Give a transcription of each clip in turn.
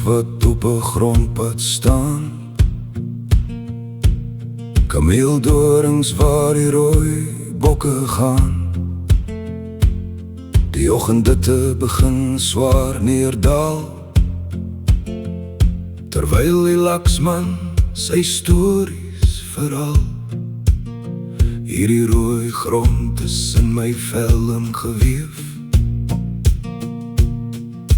wat op 'n grondpad staan, kameeldorings waar die rooi bokke gaan. Die oggendditte begin swaar neerdal, terwyl die laksman sy stories verhaal. Hierdie rooi grond is in my vel ingeweef.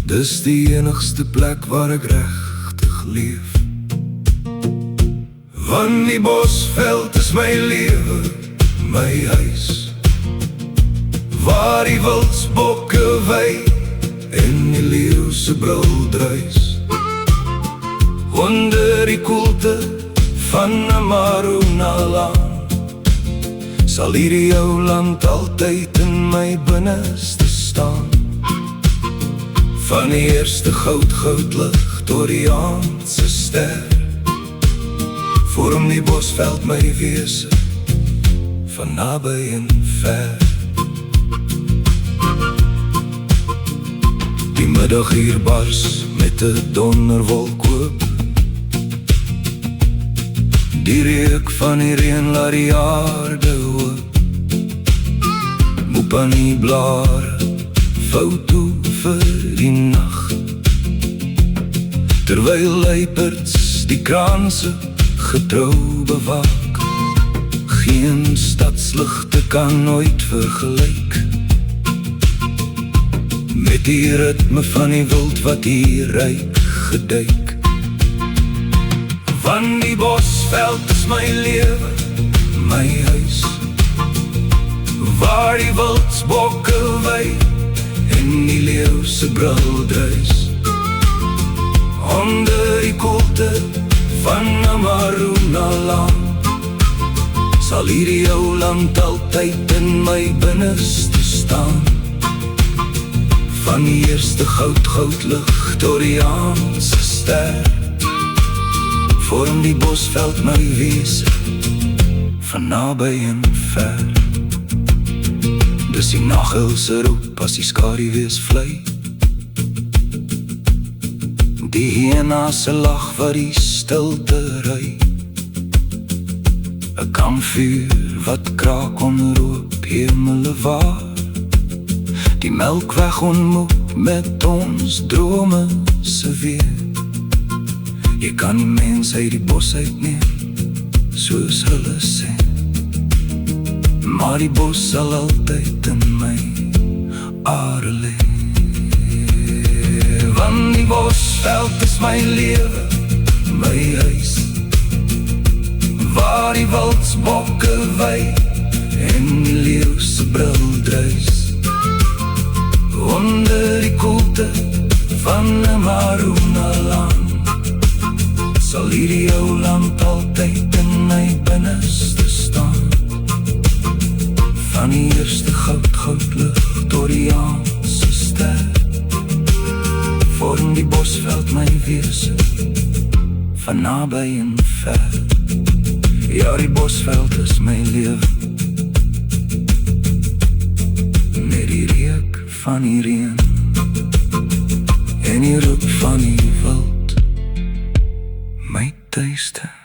Dis die enigste plek waar ek regtig leef. Want die bosveld is my lewe, my huis, waar die wildsbokke wei en die leeu se brul druis. Onder die koelte van 'n Maroenaland sal hierdie jou land altyd in my binneste staan. Van die eerste goudlig tot die aandse ster, vorm die bosveld my wese, van naby en ver. Die middag hier bars met 'n donderwolk oop. Die reuk van die reën laat die aarde hoop. Mopanie blare vou toe vir die nacht, terwyl luiperds die kraanse getrou bewaak. Geen stadsligte kan nooit vergelyk met die ritme van die wild wat hier ryk geduik. Want die bosveld is my lewe, my huis, waar die wildsbokke wei en die leeu se brul druis. Onder die koelte van 'n Maroenaland sal hierdie jou land altyd in my binneste staan. Van die eerste goudlig tot die aandse ster, vorm die bosveld my wese, van naby en ver. Dis die naghul se roep as die skaduwees vlei, die hyena se lag wat die stilte ry. 'n kampvuur wat kraak onroep hemele waar, die melkweg ontmoet met ons drome se weer. Jy kan die mens uit die bos uitneem, soos hulle sê, maar die bos sal altyd in my are lê. Want die bosveld is my lewe, my huis, waar die wildsbokke wei en die leeu se brul druis. Onder die koelte van 'n Maroenaland sal hierdie jou land altyd in my binneste staan. Van die eerste goudlig tot die aandse ster, vorm die bosveld my wese, van naby en ver. Ja, die bosveld is my lewe, met die reuk van die reën en die roep van die wild, my tuiste.